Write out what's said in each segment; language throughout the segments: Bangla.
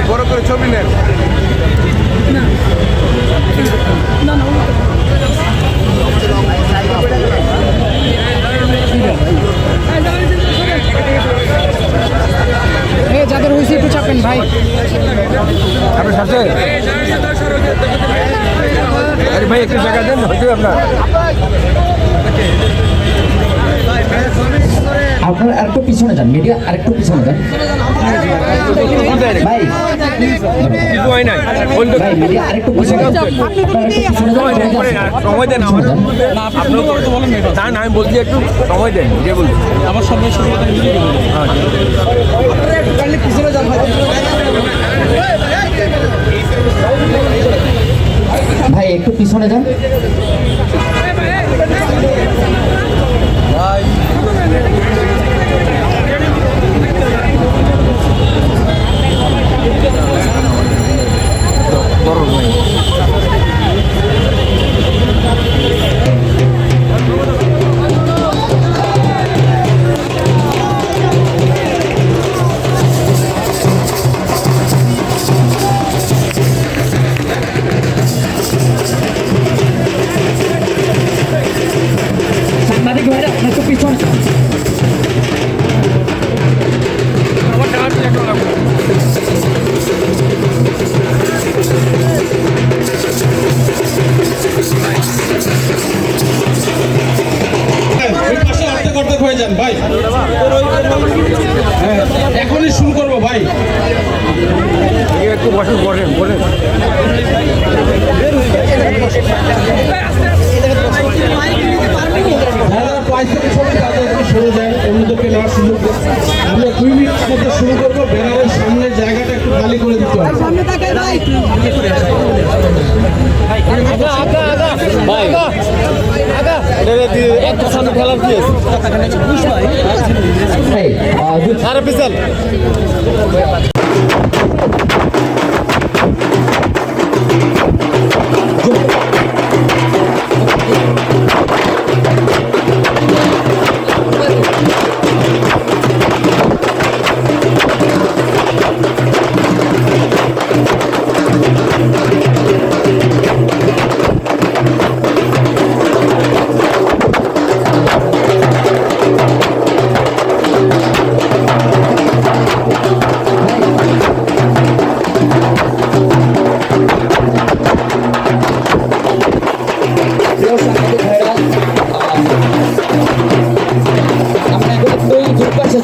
বড় করে ছবি নেন। যাদের হয়েছে একটু চাপেন ভাই। আপনার সাথে আরে ভাই একটু জায়গা দেন, হয়তো আপনার আপনার আরেকটু পিছনে যান, মিডিয়া আরেকটু পিছনে যান ভাই। হয় নাই ভাই মিডিয়া আরেকটু পিছনে সময় দেন আমার। না আমি বলছি একটু সময় দেন, যে বলছি আমার সময় ভাই একটু পিছনে যান। সাংবাদিক ভাইরা একটু পিছনে হয়ে যান ভাই, এখনই শুরু করবো ভাই। একটু বসে বলেন বলেন। সরে যায়, অন্যদেরকে নেওয়ার সুযোগ দেয়। আমরা 2 মিনিটের মধ্যে শুরু করবো। ব্যানারের সামনের জায়গাটা একটু খালি করে দিতে হবে।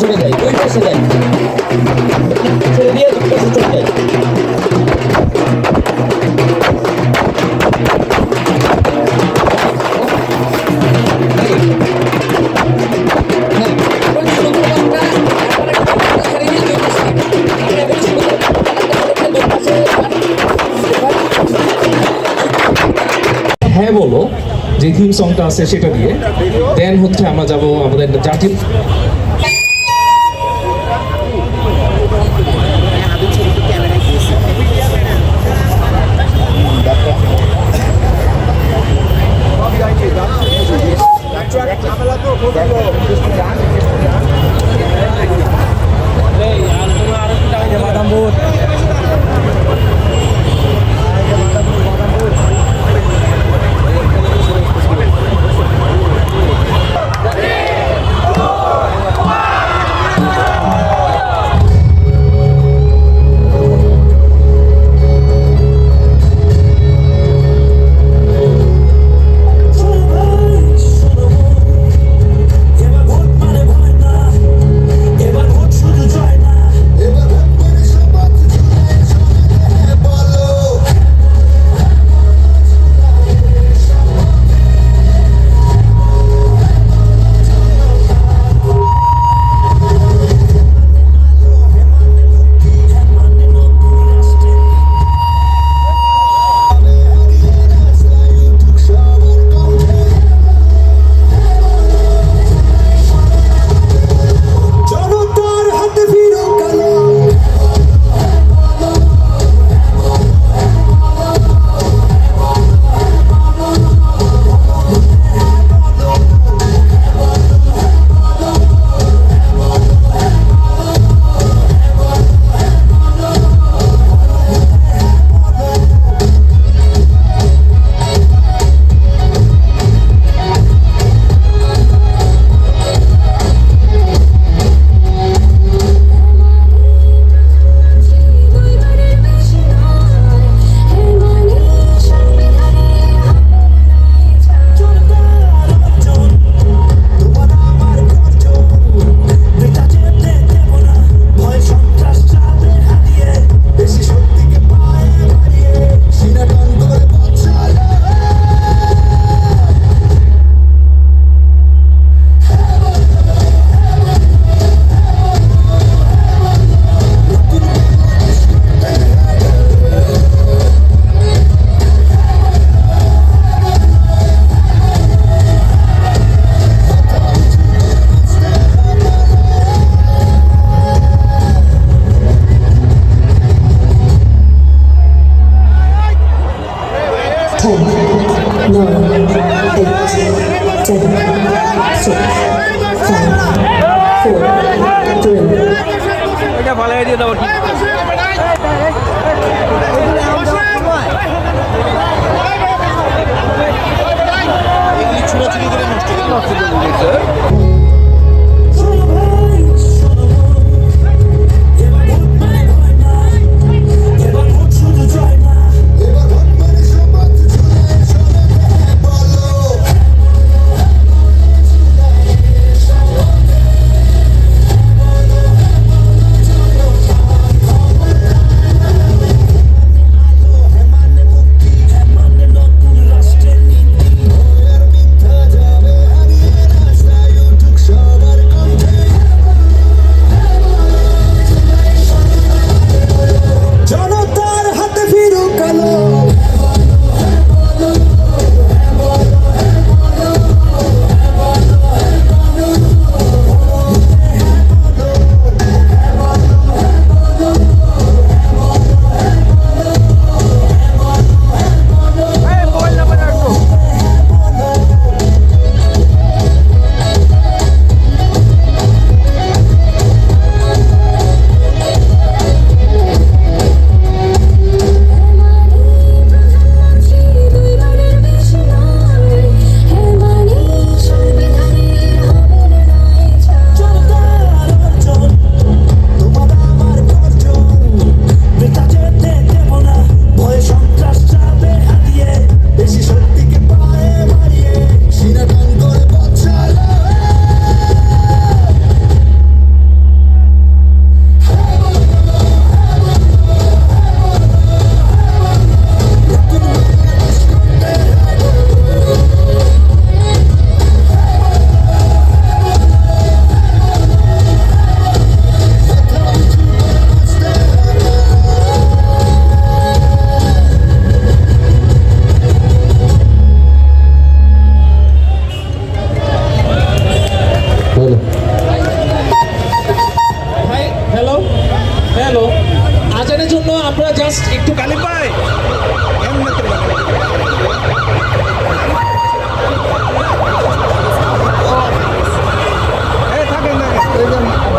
চলে যায়, ওই পাশে যায়, ছেড়ে দিয়ে দুই পাশে চলে যায়। হ্যাঁ বলো যে থিম সংটা আছে সেটা দিয়ে দেন হচ্ছে আমরা যাবো আমাদের জাতীয়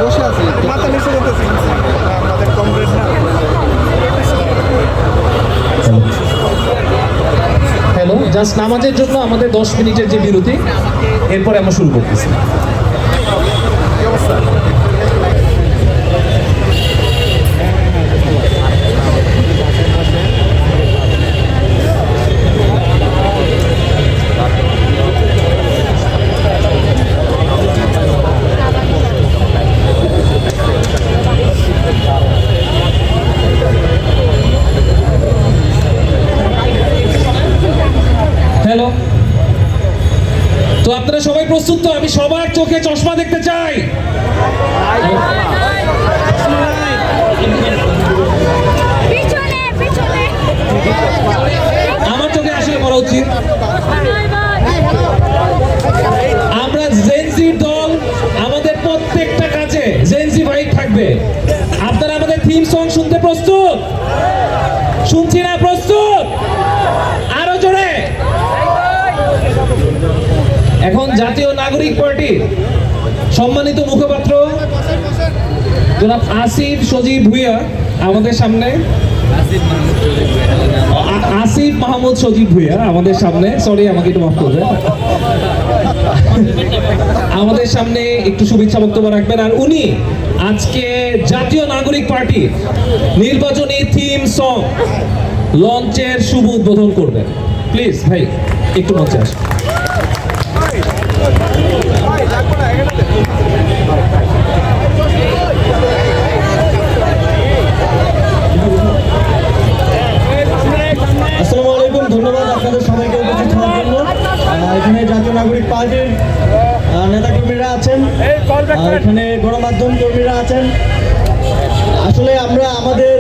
বসে আছি মাথা নিচে করতেছি আমাদের কমপ্লিট না হ্যালো, জাস্ট নামাজের জন্য আমাদের 10 মিনিটের যে বিরতি, এরপরে আমরা শুরু করতেছি। হ্যালো, তো আপনারা সবাই প্রস্তুত তো? আমি সবার চোখে চশমা দেখতে চাই। পিছনে পিছনে আমার চোখে আসলে পড়া উচিত। আমরা জেনজি দল, আমাদের প্রত্যেকটা কাজে জেনজি ভাইব থাকবে। আপনারা আমাদের থিম সং শুনতে প্রস্তুত? শুনছি না, প্রস্তুত? আরো জোরে। এখন জাতীয় নাগরিক পার্টির সম্মানিত মুখপাত্র জনাব আসিফ সজীব ভুঁইয়া আমাদের সামনে, আসিফ মাহমুদ সজীব ভুঁইয়া আমাদের সামনে, সরি আমাকে একটু মাফ করবে, আমাদের সামনে একটু শুভেচ্ছা বক্তব্য রাখবেন। আর উনি আজকে জাতীয় নাগরিক পার্টি নির্বাচনী থিম সং লঞ্চের শুভ উদ্বোধন করবেন। প্লিজ ভাই একটু মঞ্চে আসুন। আসসালামু আলাইকুম, ধন্যবাদ আপনাদের সবাইকে উপস্থিত হওয়ার জন্য। এখানে জাতীয় নাগরিক পার্টির নেতাকর্মীরা আছেন, এখানে গণমাধ্যম কর্মীরা আছেন। আসলে আমরা আমাদের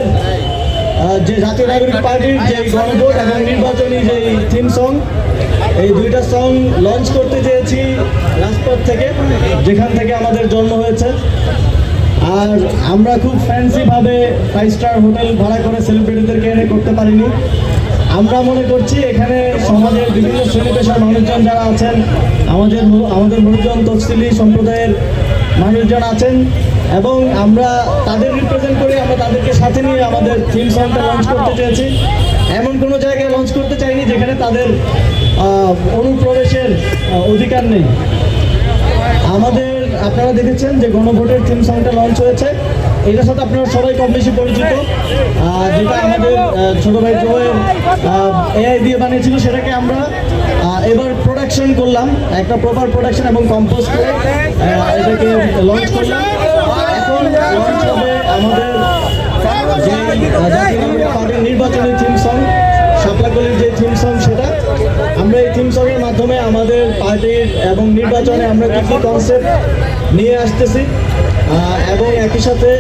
যে জাতীয় নাগরিক পার্টির যে গণভোট এবং নির্বাচনী যে থিম সং, এই দুইটা সং লঞ্চ করতে চেয়েছি রাজপথ থেকে, যেখান থেকে আমাদের জন্ম হয়েছে। আর আমরা খুব ফ্যান্সিভাবে 5 স্টার হোটেল ভাড়া করে সেলিব্রিটিদেরকে এনে করতে পারিনি। আমরা মনে করছি এখানে সমাজের বিভিন্ন শ্রেণী পেশার মানুষজন যারা আছেন, আমাদের মানুষজন তফসিলি সম্প্রদায়ের মানুষজন আছেন, এবং আমরা তাদের রিপ্রেজেন্ট করে আমরা তাদেরকে সাথে নিয়ে আমাদের থিম সংটা লঞ্চ করতে চেয়েছি। এমন কোনো জায়গায় লঞ্চ করতে চাইনি যেখানে তাদের অনুপ্রবেশের অধিকার নেই। আমাদের আপনারা দেখেছেন যে গণভোটের থিম সংটা লঞ্চ হয়েছে, এটার সাথে আপনারা সবাই কম বেশি পরিচিত। যেটা আমাদের ছোট ভাই জয়ের এআই দিয়ে বানিয়েছিল, সেটাকে আমরা এবার প্রোডাকশন করলাম, একটা প্রপার প্রোডাকশন এবং কম্পোজ করে এটাকে লঞ্চ করলাম। এখন লঞ্চ হবে আমাদের যে জাতীয় নাগরিক পার্টির নির্বাচনী থিম সং, শাপলাকলির যে থিম সং, সেটা আমরা এই থিম সংয়ের মাধ্যমে আমাদের পার্টির এবং নির্বাচনে আমরা কী কী কনসেপ্ট নিয়ে আসতেছি, এবং একই সাথে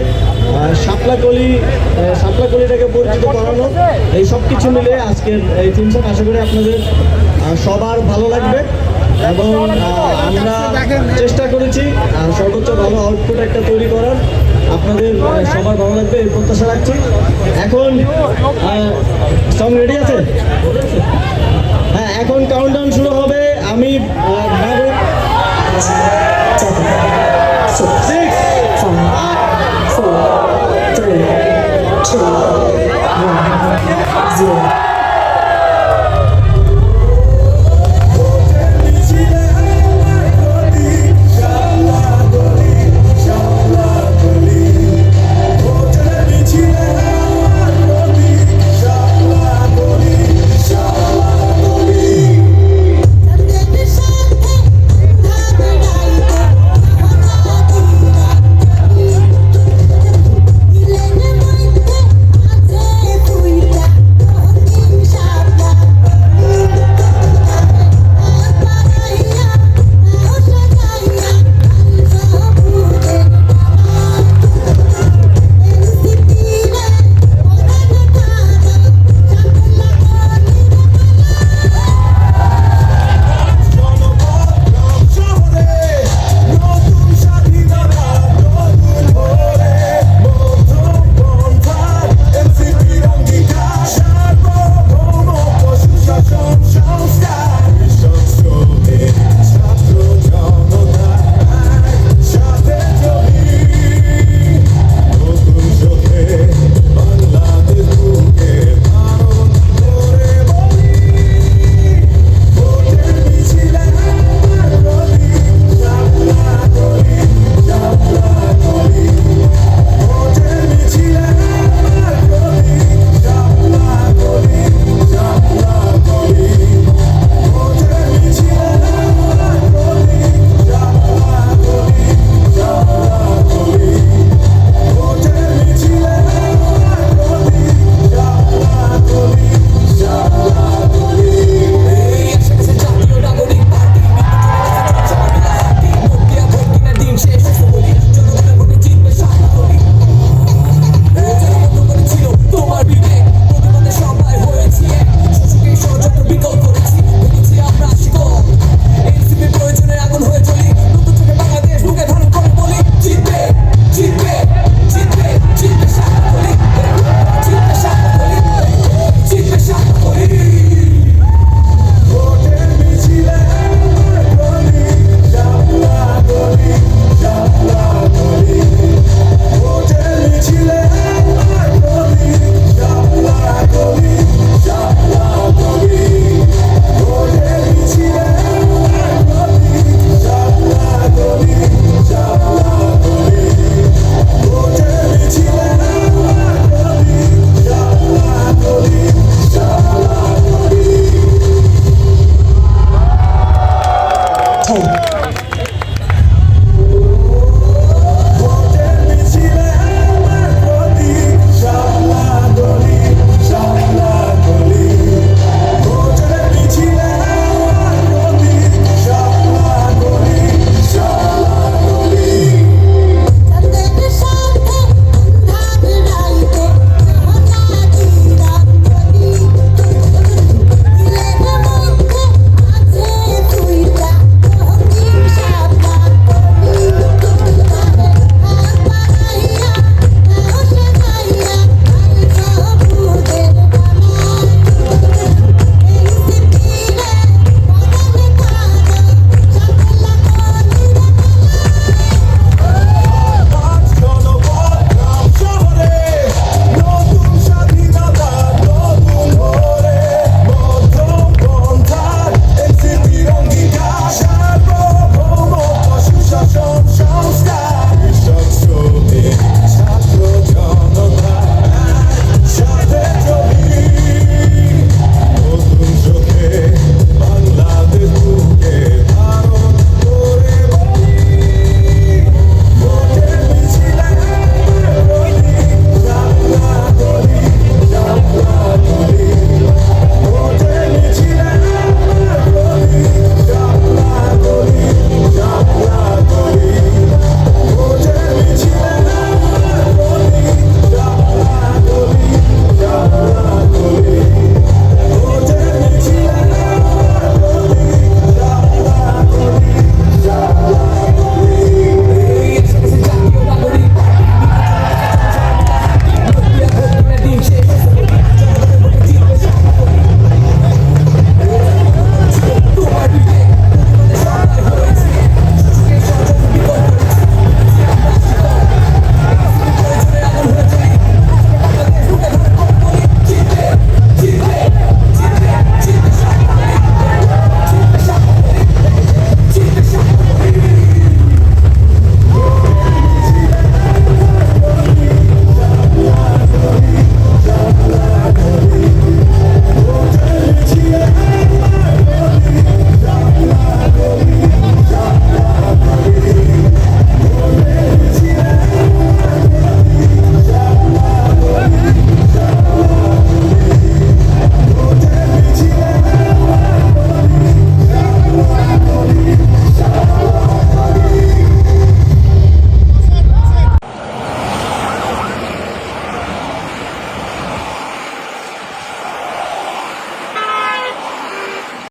শাপলাকলিটাকে পরিচিত করানো, এই সব কিছু মিলে আজকের এই থিম সং। আশা করি আপনাদের সবার ভালো লাগবে, এবং আমরা চেষ্টা করেছি সর্বোচ্চ ভালো আউটপুট একটা তৈরি করার। আপনাদের সবার ভালো লাগবে এই প্রত্যাশা রাখছি। এখন সং রেডি আছে? হ্যাঁ, এখন কাউন্টডাউন শুরু হবে। আমি 6, 5, 4, 3, 2, 1